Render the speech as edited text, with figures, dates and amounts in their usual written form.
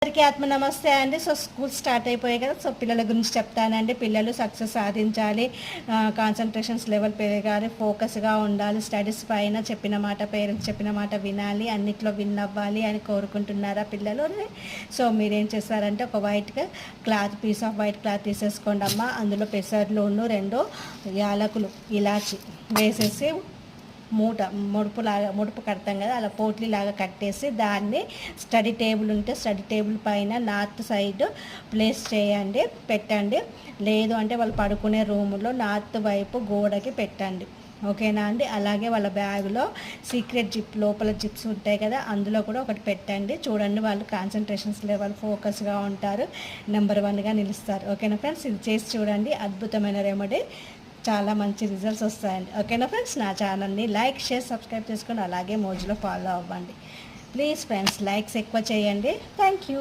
అందరికీ ఆత్మ నమస్తే అండి. సో స్కూల్ స్టార్ట్ అయిపోయాయి కదా. సో పిల్లల గురించి చెప్తానండి. పిల్లలు సక్సెస్ సాధించాలి, కాన్సన్ట్రేషన్స్ లెవెల్ పెరగాలి, ఫోకస్గా ఉండాలి, స్టడీస్ పైన చెప్పిన మాట, పేరెంట్స్ చెప్పిన మాట వినాలి, అన్నిట్లో విన్ అవ్వాలి అని కోరుకుంటున్నారా పిల్లలు? సో మీరేం చేస్తారంటే ఒక పీస్ ఆఫ్ వైట్ క్లాత్ తీసేసుకోండి అమ్మ. అందులో పెసర్లును 2 యాలకులు ఇలాచి వేసేసి ముడుపు కడతాం కదా, అలా పోట్లీలాగా కట్టేసి దాన్ని స్టడీ టేబుల్ ఉంటే స్టడీ టేబుల్ పైన నార్త్ సైడ్ ప్లేస్ చేయండి, పెట్టండి. లేదు అంటే వాళ్ళు పడుకునే రూములో నార్త్ వైపు గోడకి పెట్టండి. ఓకేనా అండి? అలాగే వాళ్ళ బ్యాగులో సీక్రెట్ జిప్ లోపల జిప్స్ ఉంటాయి కదా, అందులో కూడా ఒకటి పెట్టండి. చూడండి, వాళ్ళు కాన్సన్ట్రేషన్స్ లెవెల్ ఫోకస్గా ఉంటారు, నెంబర్ 1గా నిలుస్తారు. ఓకేనా ఫ్రెండ్స్? ఇది చేసి చూడండి, అద్భుతమైన రెమెడీ, చాలా మంచి రిజల్ట్స్ వస్తాయండి. ఓకేనా ఫ్రెండ్స్? నా ఛానల్ని లైక్, షేర్, సబ్స్క్రైబ్ చేసుకొని అలాగే మోజులో ఫాలో అవ్వండి. ప్లీజ్ ఫ్రెండ్స్, లైక్స్ ఎక్కువ చేయండి. Thank you.